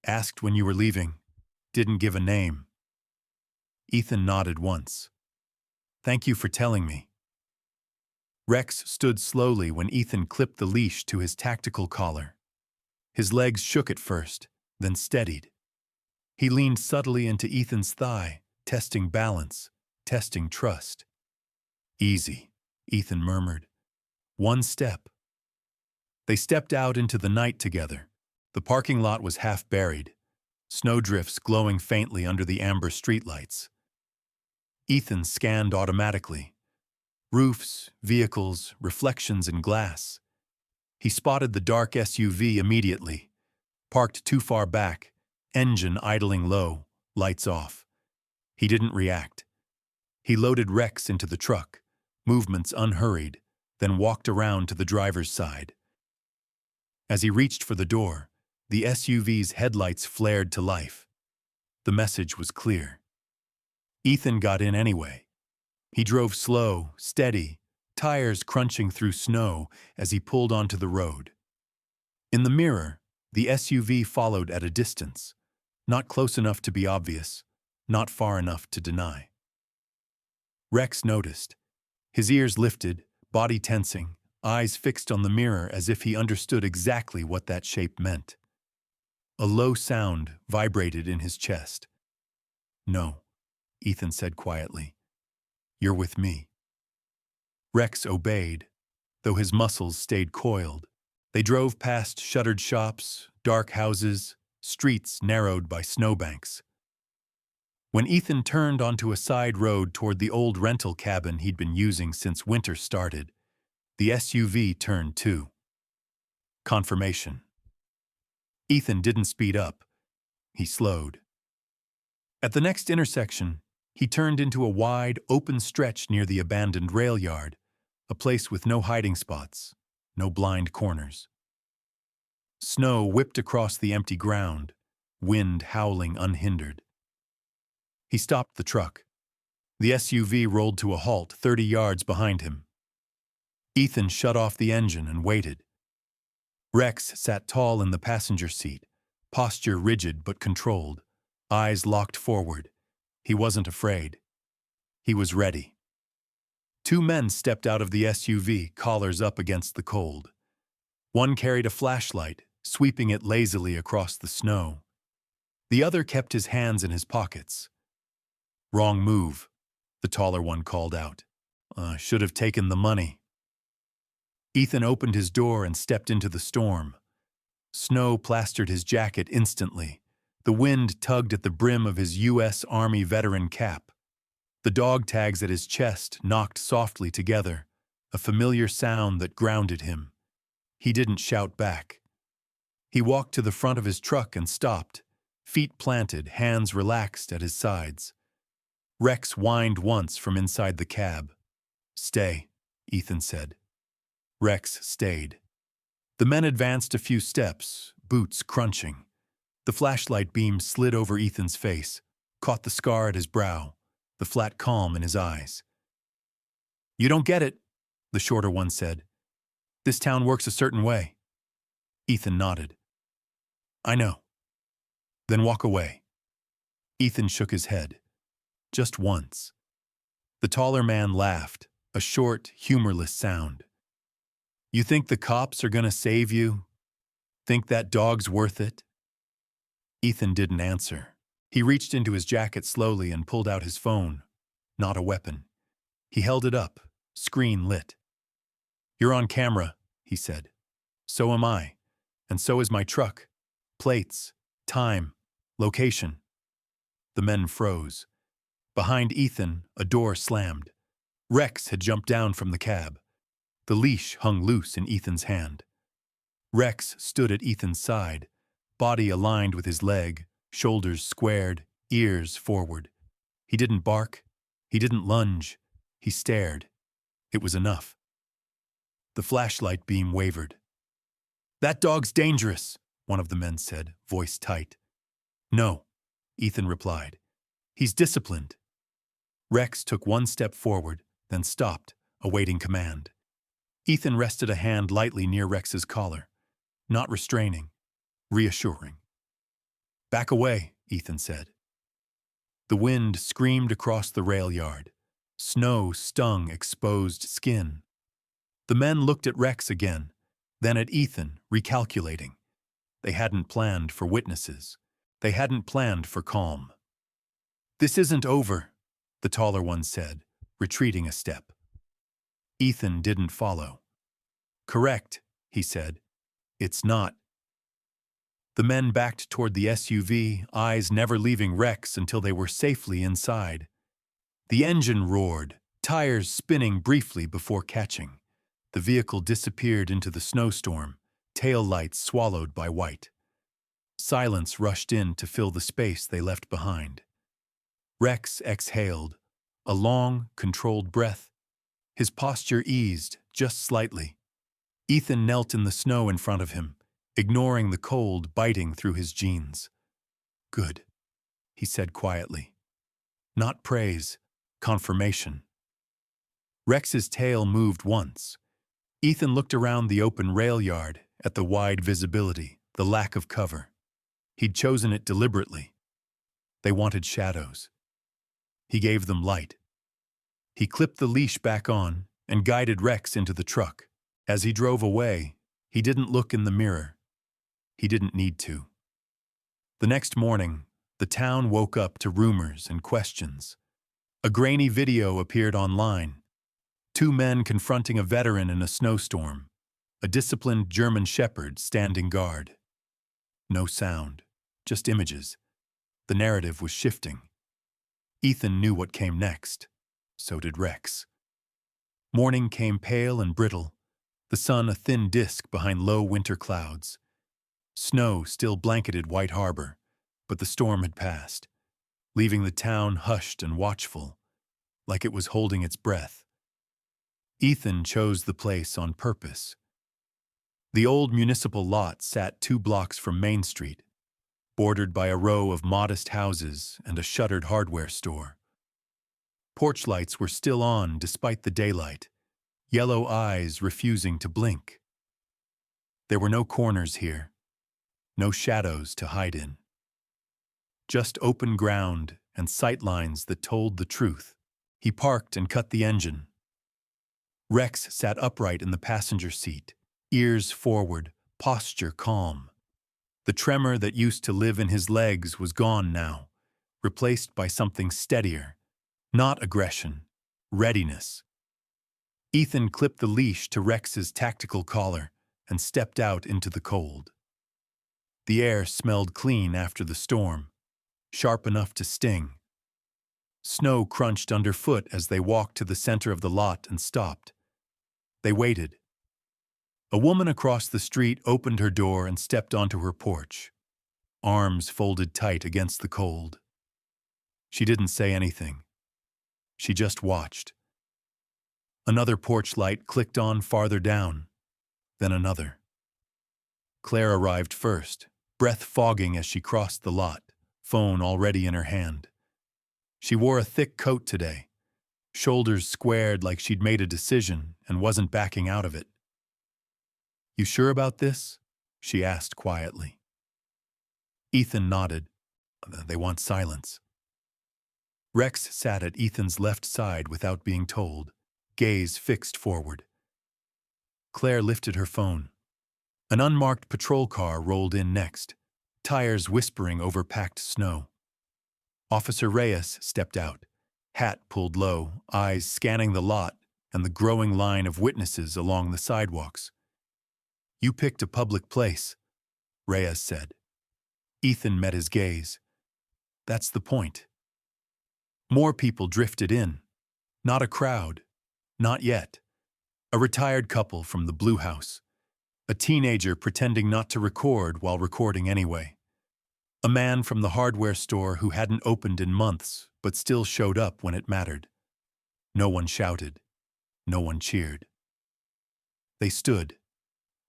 A: asked when you were leaving, didn't give a name." Ethan nodded once. "Thank you for telling me." Rex stood slowly when Ethan clipped the leash to his tactical collar. His legs shook at first, then steadied. He leaned subtly into Ethan's thigh, testing balance, testing trust. "Easy," Ethan murmured. "One step." They stepped out into the night together. The parking lot was half buried, snowdrifts glowing faintly under the amber streetlights. Ethan scanned automatically. Roofs, vehicles, reflections in glass. He spotted the dark SUV immediately. Parked too far back, engine idling low, lights off. He didn't react. He loaded Rex into the truck, movements unhurried, then walked around to the driver's side. As he reached for the door, the SUV's headlights flared to life. The message was clear. Ethan got in anyway. He drove slow, steady, tires crunching through snow as he pulled onto the road. In the mirror, the SUV followed at a distance, not close enough to be obvious, not far enough to deny. Rex noticed. His ears lifted, body tensing, eyes fixed on the mirror as if he understood exactly what that shape meant. A low sound vibrated in his chest. "No," Ethan said quietly. "You're with me." Rex obeyed, though his muscles stayed coiled. They drove past shuttered shops, dark houses, streets narrowed by snowbanks. When Ethan turned onto a side road toward the old rental cabin he'd been using since winter started, the SUV turned too. Confirmation. Ethan didn't speed up. He slowed. At the next intersection, he turned into a wide, open stretch near the abandoned rail yard, a place with no hiding spots, no blind corners. Snow whipped across the empty ground, wind howling unhindered. He stopped the truck. The SUV rolled to a halt 30 yards behind him. Ethan shut off the engine and waited. Rex sat tall in the passenger seat, posture rigid but controlled, eyes locked forward. He wasn't afraid. He was ready. Two men stepped out of the SUV, collars up against the cold. One carried a flashlight, sweeping it lazily across the snow. The other kept his hands in his pockets. "Wrong move," the taller one called out. Should have taken the money." Ethan opened his door and stepped into the storm. Snow plastered his jacket instantly. The wind tugged at the brim of his U.S. Army veteran cap. The dog tags at his chest knocked softly together, a familiar sound that grounded him. He didn't shout back. He walked to the front of his truck and stopped, feet planted, hands relaxed at his sides. Rex whined once from inside the cab. "Stay," Ethan said. Rex stayed. The men advanced a few steps, boots crunching. The flashlight beam slid over Ethan's face, caught the scar at his brow, the flat calm in his eyes. "You don't get it," the shorter one said. "This town works a certain way." Ethan nodded. "I know." "Then walk away." Ethan shook his head. Just once. The taller man laughed, a short, humorless sound. "You think the cops are gonna save you? Think that dog's worth it?" Ethan didn't answer. He reached into his jacket slowly and pulled out his phone. Not a weapon. He held it up, screen lit. "You're on camera," he said. "So am I. And so is my truck. Plates, time, location." The men froze. Behind Ethan, a door slammed. Rex had jumped down from the cab. The leash hung loose in Ethan's hand. Rex stood at Ethan's side, body aligned with his leg, shoulders squared, ears forward. He didn't bark. He didn't lunge. He stared. It was enough. The flashlight beam wavered. "That dog's dangerous," one of the men said, voice tight. "No," Ethan replied. "He's disciplined." Rex took one step forward, then stopped, awaiting command. Ethan rested a hand lightly near Rex's collar, not restraining, reassuring. "Back away," Ethan said. The wind screamed across the rail yard. Snow stung exposed skin. The men looked at Rex again, then at Ethan, recalculating. They hadn't planned for witnesses. They hadn't planned for calm. "This isn't over," the taller one said, retreating a step. Ethan didn't follow. "Correct," he said. "It's not." The men backed toward the SUV, eyes never leaving Rex until they were safely inside. The engine roared, tires spinning briefly before catching. The vehicle disappeared into the snowstorm, tail lights swallowed by white. Silence rushed in to fill the space they left behind. Rex exhaled, a long, controlled breath. His posture eased, just slightly. Ethan knelt in the snow in front of him, ignoring the cold biting through his jeans. "Good," he said quietly. Not praise, confirmation. Rex's tail moved once. Ethan looked around the open rail yard, at the wide visibility, the lack of cover. He'd chosen it deliberately. They wanted shadows. He gave them light. He clipped the leash back on and guided Rex into the truck. As he drove away, he didn't look in the mirror. He didn't need to. The next morning, the town woke up to rumors and questions. A grainy video appeared online. Two men confronting a veteran in a snowstorm. A disciplined German shepherd standing guard. No sound. just images. The narrative was shifting. Ethan knew what came next. So did Rex. Morning came pale and brittle, the sun a thin disk behind low winter clouds. Snow still blanketed White Harbor, but the storm had passed, leaving the town hushed and watchful, like it was holding its breath. Ethan chose the place on purpose. The old municipal lot sat 2 blocks from Main Street, bordered by a row of modest houses and a shuttered hardware store. Porch lights were still on despite the daylight, yellow eyes refusing to blink. There were no corners here, no shadows to hide in. Just open ground and sight lines that told the truth. He parked and cut the engine. Rex sat upright in the passenger seat, ears forward, posture calm. The tremor that used to live in his legs was gone now, replaced by something steadier. Not aggression, readiness. Ethan clipped the leash to Rex's tactical collar and stepped out into the cold. The air smelled clean after the storm, sharp enough to sting. Snow crunched underfoot as they walked to the center of the lot and stopped. They waited. A woman across the street opened her door and stepped onto her porch, arms folded tight against the cold. She didn't say anything. She just watched. Another porch light clicked on farther down, then another. Claire arrived first, breath fogging as she crossed the lot, phone already in her hand. She wore a thick coat today, shoulders squared like she'd made a decision and wasn't backing out of it. "You sure about this?" she asked quietly. Ethan nodded. They want silence. Rex sat at Ethan's left side without being told, gaze fixed forward. Claire lifted her phone. An unmarked patrol car rolled in next, tires whispering over packed snow. Officer Reyes stepped out, hat pulled low, eyes scanning the lot and the growing line of witnesses along the sidewalks. "You picked a public place," Reyes said. Ethan met his gaze. "That's the point." More people drifted in. Not a crowd. Not yet. A retired couple from the Blue House. A teenager pretending not to record while recording anyway. A man from the hardware store who hadn't opened in months but still showed up when it mattered. No one shouted. No one cheered. They stood.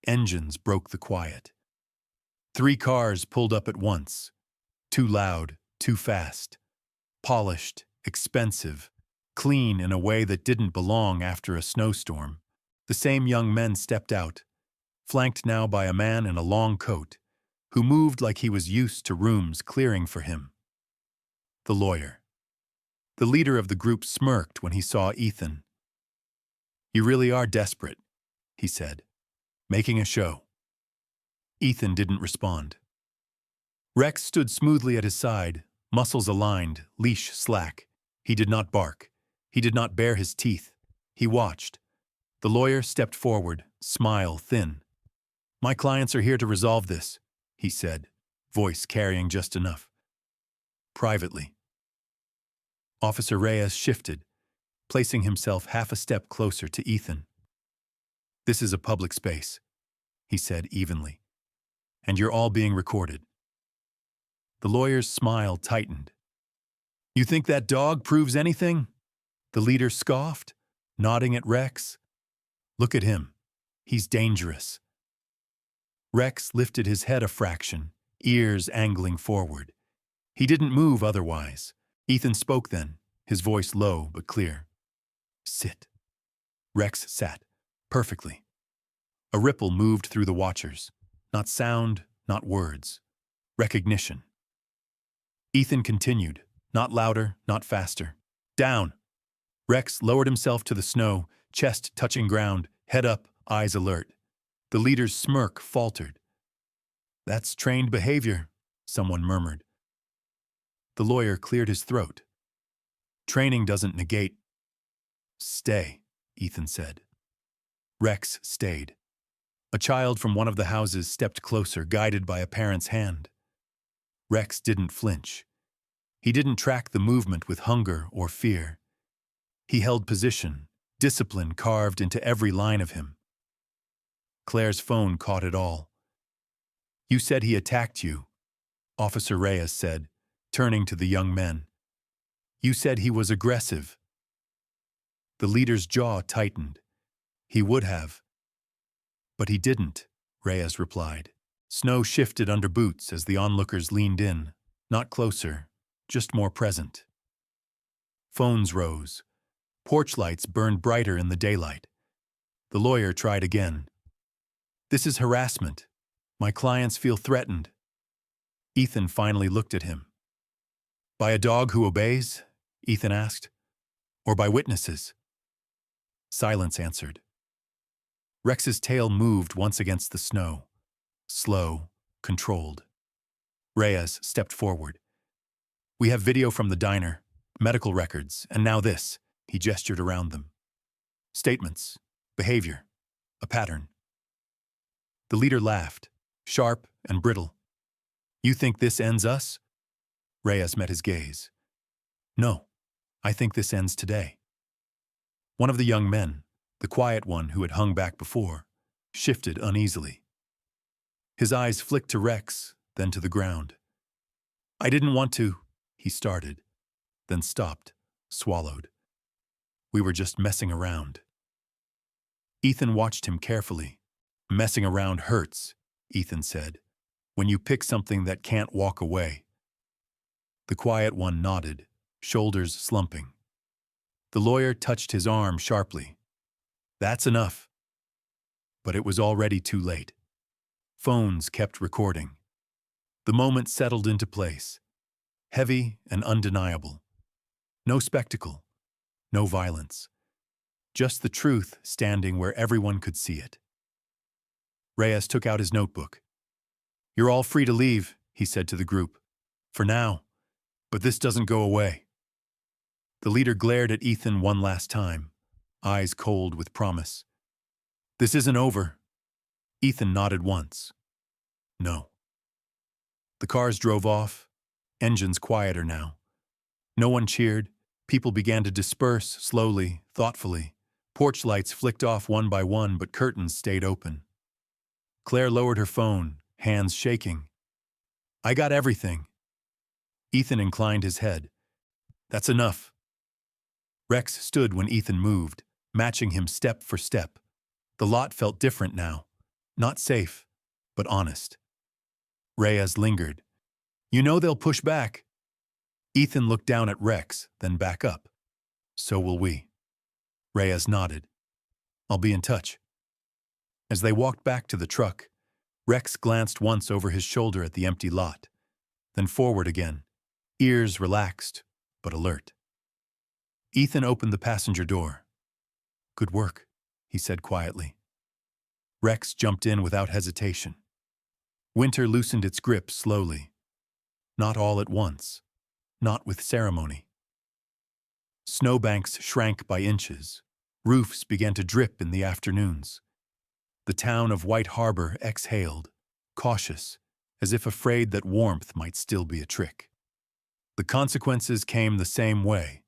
A: Engines broke the quiet. 3 cars pulled up at once. Too loud, too fast. Polished, expensive, clean in a way that didn't belong after a snowstorm. The same young men stepped out, flanked now by a man in a long coat, who moved like he was used to rooms clearing for him. The lawyer. The leader of the group smirked when he saw Ethan. "You really are desperate," he said, "making a show." Ethan didn't respond. Rex stood smoothly at his side, muscles aligned, leash slack. He did not bark. He did not bare his teeth. He watched. The lawyer stepped forward, smile thin. "My clients are here to resolve this," he said, voice carrying just enough. "Privately." Officer Reyes shifted, placing himself half a step closer to Ethan. "This is a public space," he said evenly, "and you're all being recorded." The lawyer's smile tightened. "You think that dog proves anything?" The leader scoffed, nodding at Rex. "Look at him. He's dangerous." Rex lifted his head a fraction, ears angling forward. He didn't move otherwise. Ethan spoke then, his voice low but clear. "Sit." Rex sat, perfectly. A ripple moved through the watchers. Not sound, not words. Recognition. Ethan continued, not louder, not faster. "Down." Rex lowered himself to the snow, chest touching ground, head up, eyes alert. The leader's smirk faltered. "That's trained behavior," someone murmured. The lawyer cleared his throat. "Training doesn't negate." "Stay," Ethan said. Rex stayed. A child from one of the houses stepped closer, guided by a parent's hand. Rex didn't flinch. He didn't track the movement with hunger or fear. He held position, discipline carved into every line of him. Claire's phone caught it all. "You said he attacked you," Officer Reyes said, turning to the young men. "You said he was aggressive." The leader's jaw tightened. "He would have." "But he didn't," Reyes replied. Snow shifted under boots as the onlookers leaned in, not closer, just more present. Phones rose. Porch lights burned brighter in the daylight. The lawyer tried again. "This is harassment. My clients feel threatened." Ethan finally looked at him. "By a dog who obeys?" Ethan asked. "Or by witnesses?" Silence answered. Rex's tail moved once against the snow. Slow, controlled. Reyes stepped forward. "We have video from the diner, medical records, and now this." He gestured around them. "Statements, behavior, a pattern." The leader laughed, sharp and brittle. "You think this ends us?" Reyes met his gaze. "No, I think this ends today." One of the young men, the quiet one who had hung back before, shifted uneasily. His eyes flicked to Rex, then to the ground. "I didn't want to," he started, then stopped, swallowed. "We were just messing around." Ethan watched him carefully. "Messing around hurts," Ethan said, "when you pick something that can't walk away." The quiet one nodded, shoulders slumping. The lawyer touched his arm sharply. "That's enough." But it was already too late. Phones kept recording. The moment settled into place, heavy and undeniable. No spectacle, no violence. Just the truth standing where everyone could see it. Reyes took out his notebook. "You're all free to leave," he said to the group. "For now. But this doesn't go away." The leader glared at Ethan one last time, eyes cold with promise. "This isn't over." Ethan nodded once. "No." The cars drove off, engines quieter now. No one cheered. People began to disperse slowly, thoughtfully. Porch lights flicked off one by one, but curtains stayed open. Claire lowered her phone, hands shaking. "I got everything." Ethan inclined his head. "That's enough." Rex stood when Ethan moved, matching him step for step. The lot felt different now. Not safe, but honest. Reyes lingered. "You know they'll push back." Ethan looked down at Rex, then back up. "So will we." Reyes nodded. "I'll be in touch." As they walked back to the truck, Rex glanced once over his shoulder at the empty lot, then forward again, ears relaxed, but alert. Ethan opened the passenger door. "Good work," he said quietly. Rex jumped in without hesitation. Winter loosened its grip slowly. Not all at once. Not with ceremony. Snowbanks shrank by inches. Roofs began to drip in the afternoons. The town of White Harbor exhaled, cautious, as if afraid that warmth might still be a trick. The consequences came the same way.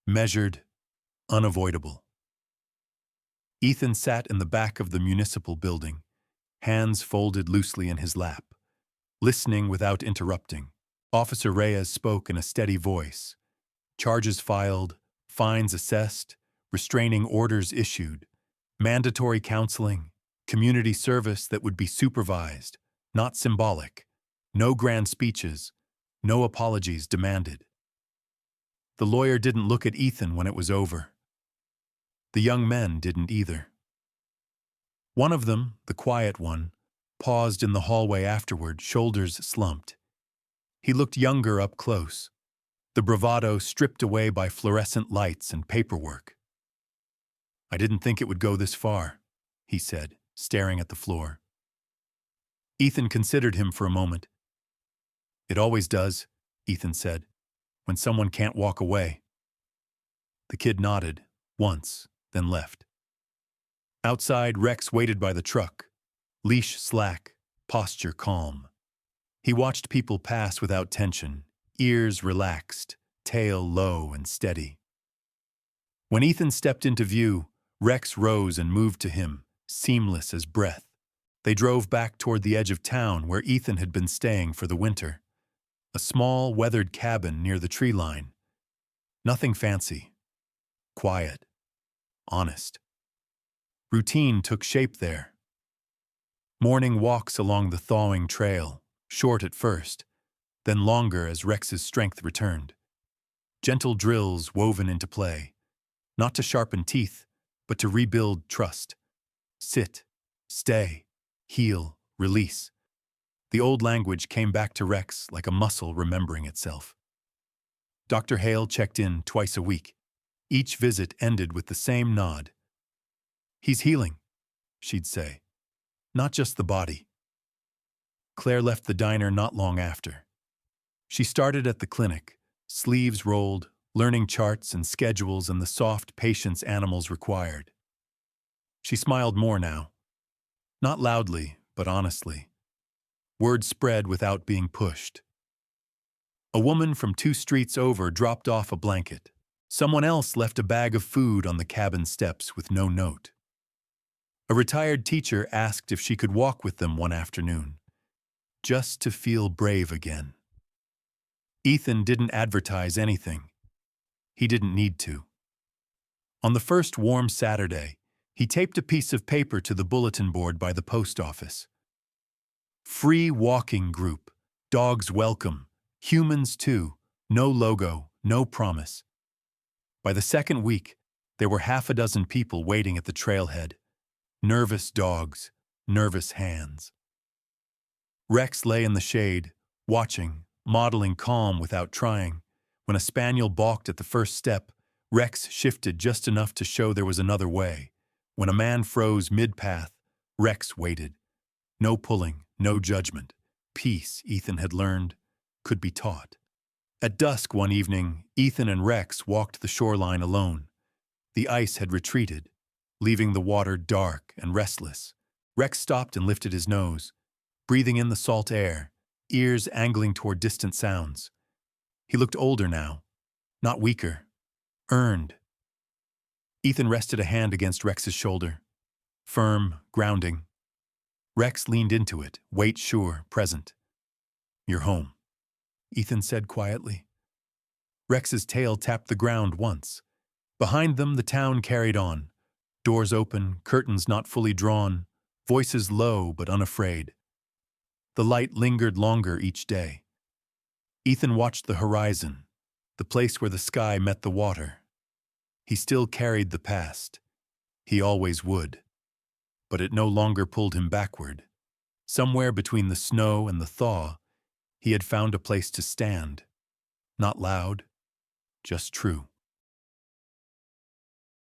A: Measured, unavoidable. Ethan sat in the back of the municipal building, hands folded loosely in his lap, listening without interrupting. Officer Reyes spoke in a steady voice. Charges filed, fines assessed, restraining orders issued, mandatory counseling, community service that would be supervised, not symbolic, no grand speeches, no apologies demanded. The lawyer didn't look at Ethan when it was over. The young men didn't either. One of them, the quiet one, paused in the hallway afterward, shoulders slumped. He looked younger up close, the bravado stripped away by fluorescent lights and paperwork. "I didn't think it would go this far," he said, staring at the floor. Ethan considered him for a moment. "It always does," Ethan said, "when someone can't walk away." The kid nodded, once, then left. Outside, Rex waited by the truck, leash slack, posture calm. He watched people pass without tension, ears relaxed, tail low and steady. When Ethan stepped into view, Rex rose and moved to him, seamless as breath. They drove back toward the edge of town where Ethan had been staying for the winter. A small, weathered cabin near the tree line. Nothing fancy. Quiet. Honest. Routine took shape there. Morning walks along the thawing trail, short at first, then longer as Rex's strength returned. Gentle drills woven into play, not to sharpen teeth, but to rebuild trust. Sit, stay, heal, release. The old language came back to Rex like a muscle remembering itself. Dr. Hale checked in twice a week. Each visit ended with the same nod. "He's healing," she'd say. "Not just the body." Claire left the diner not long after. She started at the clinic, sleeves rolled, learning charts and schedules and the soft patience animals required. She smiled more now. Not loudly, but honestly. Word spread without being pushed. A woman from 2 streets over dropped off a blanket. Someone else left a bag of food on the cabin steps with no note. A retired teacher asked if she could walk with them one afternoon, just to feel brave again. Ethan didn't advertise anything. He didn't need to. On the first warm Saturday, he taped a piece of paper to the bulletin board by the post office. "Free walking group. Dogs welcome. Humans too. No logo, no promise." By the second week, there were 6 people waiting at the trailhead. Nervous dogs, nervous hands. Rex lay in the shade, watching, modeling calm without trying. When a spaniel balked at the first step, Rex shifted just enough to show there was another way. When a man froze mid-path, Rex waited. No pulling, no judgment. Peace, Ethan had learned, could be taught. At dusk one evening, Ethan and Rex walked the shoreline alone. The ice had retreated, leaving the water dark and restless. Rex stopped and lifted his nose, breathing in the salt air, ears angling toward distant sounds. He looked older now, not weaker, earned. Ethan rested a hand against Rex's shoulder, firm, grounding. Rex leaned into it, weight sure, present. "You're home," Ethan said quietly. Rex's tail tapped the ground once. Behind them, the town carried on. Doors open, curtains not fully drawn, voices low but unafraid. The light lingered longer each day. Ethan watched the horizon, the place where the sky met the water. He still carried the past. He always would. But it no longer pulled him backward. Somewhere between the snow and the thaw, he had found a place to stand. Not loud, just true.